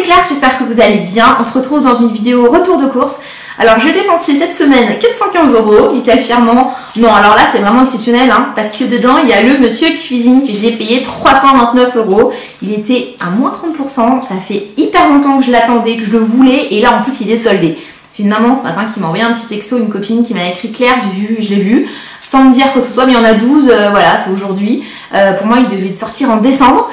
Claire, j'espère que vous allez bien. On se retrouve dans une vidéo retour de course. Alors j'ai dépensé cette semaine 415 €, dites-le fièrement. Non, alors là c'est vraiment exceptionnel hein, parce que dedans il y a le monsieur cuisine que j'ai payé 329 €. Il était à moins 30%, ça fait hyper longtemps que je l'attendais, que je le voulais et là en plus il est soldé. J'ai une maman ce matin qui m'a envoyé un petit texto, une copine qui m'a écrit Claire, je l'ai vu, sans me dire quoi que ce soit, mais il y en a 12, voilà, c'est aujourd'hui. Pour moi, il devait sortir en décembre.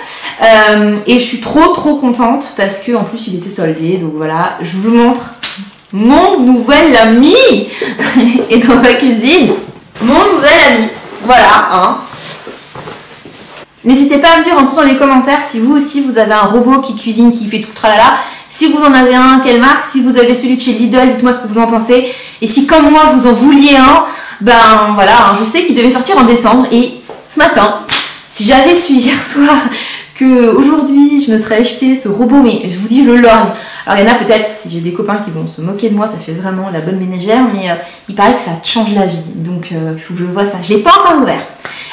Et je suis trop contente parce que en plus il était soldé. Donc voilà, je vous montre mon nouvel ami. Et dans ma cuisine, mon nouvel ami. Voilà, hein. N'hésitez pas à me dire en dessous dans les commentaires si vous aussi vous avez un robot qui cuisine, qui fait tout le tralala. Si vous en avez un, quelle marque? Si vous avez celui de chez Lidl, dites-moi ce que vous en pensez. Et si comme moi vous en vouliez un, ben voilà, je sais qu'il devait sortir en décembre. Et ce matin, si j'avais su hier soir que aujourd'hui je me serais acheté ce robot, mais je vous dis je le lorgne. Alors il y en a peut-être, si j'ai des copains qui vont se moquer de moi, ça fait vraiment la bonne ménagère, mais il paraît que ça change la vie. Donc il faut que je vois ça. Je ne l'ai pas encore ouvert.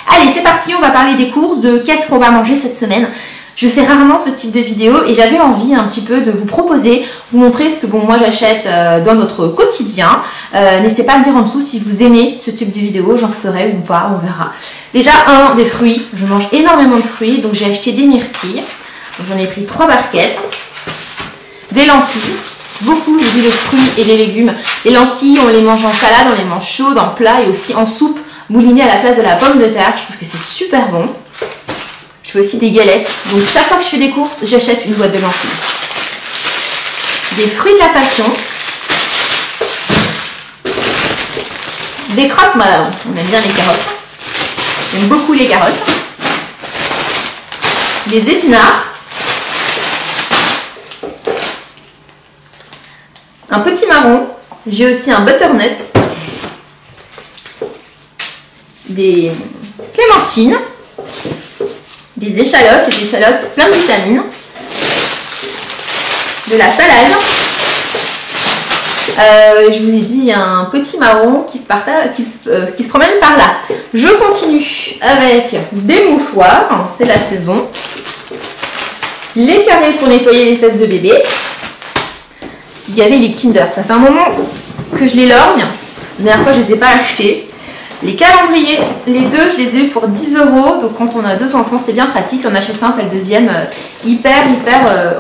Allez, c'est parti, on va parler des courses, de qu'est-ce qu'on va manger cette semaine. Je fais rarement ce type de vidéo et j'avais envie un petit peu de vous proposer, vous montrer ce que moi j'achète dans notre quotidien. N'hésitez pas à me dire en dessous si vous aimez ce type de vidéo, j'en ferai ou pas, on verra. Déjà, des fruits, je mange énormément de fruits, donc j'ai acheté des myrtilles, j'en ai pris 3 barquettes, des lentilles, beaucoup de fruits et des légumes. Les lentilles, on les mange en salade, on les mange chaudes, en plat et aussi en soupe moulinée à la place de la pomme de terre, je trouve que c'est super bon. Je fais aussi des galettes. Donc chaque fois que je fais des courses, j'achète une boîte de lentilles. Des fruits de la passion. Des carottes, on aime bien les carottes. J'aime beaucoup les carottes. Des épinards. Un petit marron. J'ai aussi un butternut. Des clémentines. Des échalotes, et des échalotes plein de vitamines, de la salade, je vous ai dit il y a un petit marron qui se promène par là. Je continue avec des mouchoirs, c'est la saison, les carrés pour nettoyer les fesses de bébé, il y avait les Kinder, ça fait un moment que je les lorgne, la dernière fois je ne les ai pas achetés. Les calendriers, les deux, je les ai eu pour 10 €. Donc quand on a 2 enfants, c'est bien pratique. On achète un, t'as le deuxième hyper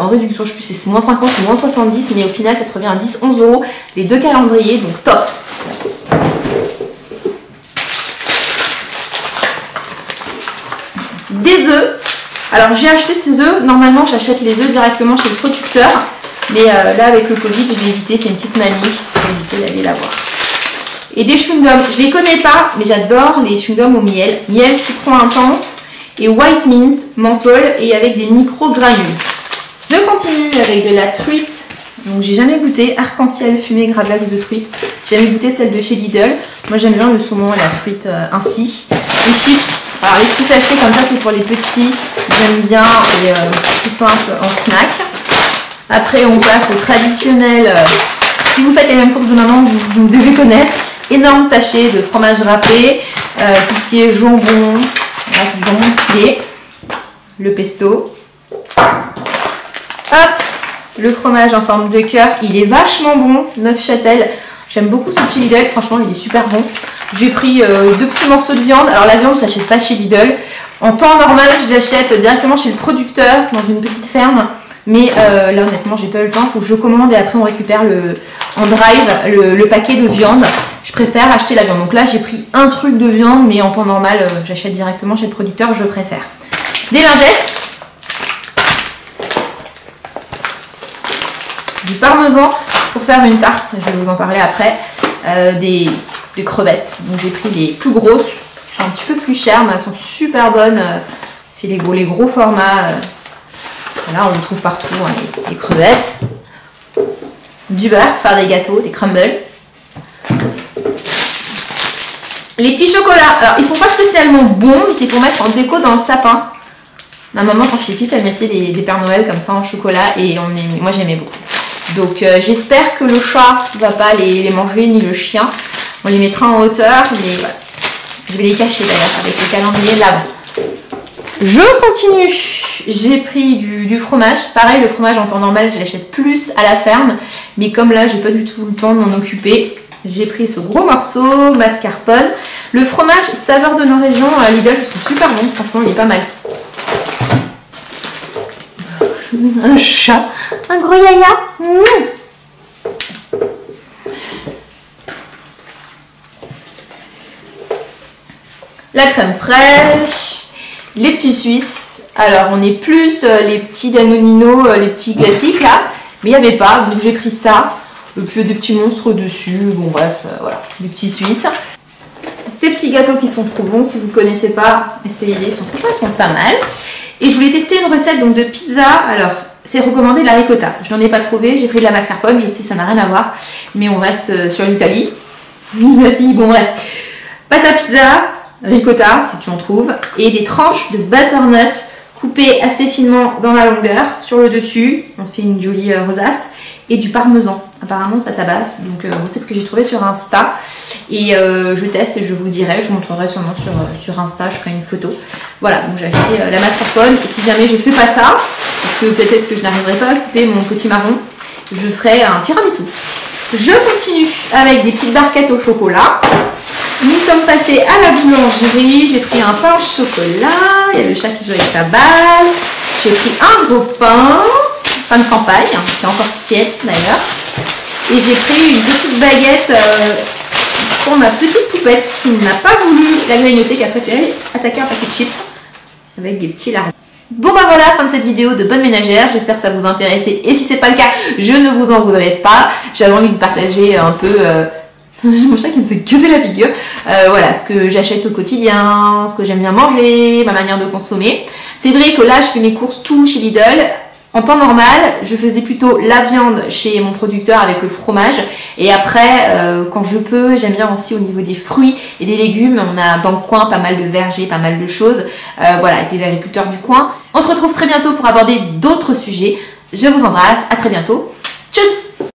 en réduction. Je sais plus si c'est moins 50 ou moins 70, mais au final, ça te revient à 10-11 €. Les 2 calendriers, donc top. Des œufs. Alors j'ai acheté ces œufs. Normalement, j'achète les œufs directement chez le producteur. Mais là, avec le Covid, je l'ai évité. C'est une petite mamie. J'ai évité d'aller la voir. Et des chewing-gums, je les connais pas, mais j'adore les chewing-gums au miel. Miel, citron intense et white mint, menthol et avec des micro-granules. Je continue avec de la truite. Donc j'ai jamais goûté arc-en-ciel fumé gravlax de truite. J'ai jamais goûté celle de chez Lidl. Moi j'aime bien le saumon et la truite ainsi. Les chips, alors les petits sachets comme ça c'est pour les petits. J'aime bien et tout simple en snack. Après on passe au traditionnel. Si vous faites les mêmes courses de maman, vous devez connaître. Énorme sachet de fromage râpé, tout ce qui est jambon, là c'est du jambon pilé, le pesto. Hop, le fromage en forme de cœur, il est vachement bon, Neufchâtel. J'aime beaucoup ce petit Lidl, franchement il est super bon. J'ai pris 2 petits morceaux de viande, alors la viande je l'achète pas chez Lidl. En temps normal je l'achète directement chez le producteur, dans une petite ferme. Mais là honnêtement j'ai pas eu le temps, il faut que je commande et après on récupère en drive le paquet de viande. Je préfère acheter la viande. Donc là j'ai pris un truc de viande, mais en temps normal j'achète directement chez le producteur, je préfère. Des lingettes, du parmesan pour faire une tarte, je vais vous en parler après, des crevettes. Donc j'ai pris les plus grosses, elles sont un petit peu plus chères mais elles sont super bonnes, c'est les gros formats. Voilà, on le trouve partout, hein, les crevettes. Du beurre pour faire des gâteaux, des crumbles. Les petits chocolats, alors ils sont pas spécialement bons, mais c'est pour mettre en déco dans le sapin. Ma maman, quand j'étais petite, elle mettait des Pères Noël comme ça en chocolat et moi j'aimais beaucoup. Donc j'espère que le chat ne va pas les manger, ni le chien. On les mettra en hauteur, mais voilà. Je vais les cacher d'ailleurs avec le calendrier de l'avant. Je continue j'ai pris du fromage. Pareil, le fromage en temps normal, je l'achète plus à la ferme. Mais comme là, j'ai pas du tout le temps de m'en occuper, j'ai pris ce gros morceau, mascarpone. Le fromage saveur de nos régions à Lidl, je trouve super bon. Franchement, il est pas mal. Un chat, un gros yaya. La crème fraîche, les petits Suisses. Alors, on est plus les petits Danonino, les petits classiques là, mais il n'y avait pas, donc j'ai pris ça. Et puis il y a des petits monstres dessus, bon bref, voilà, des petits Suisses. Ces petits gâteaux qui sont trop bons, si vous ne connaissez pas, essayez-les, franchement ils sont pas mal. Et je voulais tester une recette donc, de pizza, alors c'est recommandé de la ricotta. Je n'en ai pas trouvé, j'ai pris de la mascarpone, je sais ça n'a rien à voir, mais on reste sur l'Italie. Ma fille, bon bref. Pâte à pizza, ricotta si tu en trouves, et des tranches de butternut coupées assez finement dans la longueur, sur le dessus, on fait une jolie rosace, et du parmesan. Apparemment ça tabasse, donc recette que j'ai trouvée sur Insta, et je teste et je vous dirai, je vous montrerai sûrement sur Insta, je ferai une photo. Voilà, donc j'ai acheté la mascarpone, et si jamais je fais pas ça, parce que peut-être que je n'arriverai pas à couper mon petit marron, je ferai un tiramisu. Je continue avec des petites barquettes au chocolat. Nous sommes passés à la boulangerie, j'ai pris un pain au chocolat, il y a le chat qui joue avec sa balle, j'ai pris un gros pain de campagne, qui est encore tiède d'ailleurs, et j'ai pris une petite baguette pour ma petite poupette qui n'a pas voulu la grignoter, qui a préféré attaquer un paquet de chips avec des petits lardons. Bon bah voilà, fin de cette vidéo de bonne ménagère, j'espère que ça vous intéressait, et si c'est pas le cas, je ne vous en voudrais pas, j'avais envie de partager un peu... J'ai mon chat qui me fait gueuler la figure. Voilà, ce que j'achète au quotidien, ce que j'aime bien manger, ma manière de consommer. C'est vrai que là, je fais mes courses tout chez Lidl. En temps normal, je faisais plutôt la viande chez mon producteur avec le fromage. Et après, quand je peux, j'aime bien aussi au niveau des fruits et des légumes. On a dans le coin pas mal de vergers, pas mal de choses. Voilà, avec les agriculteurs du coin. On se retrouve très bientôt pour aborder d'autres sujets. Je vous embrasse, à très bientôt. Tchuss!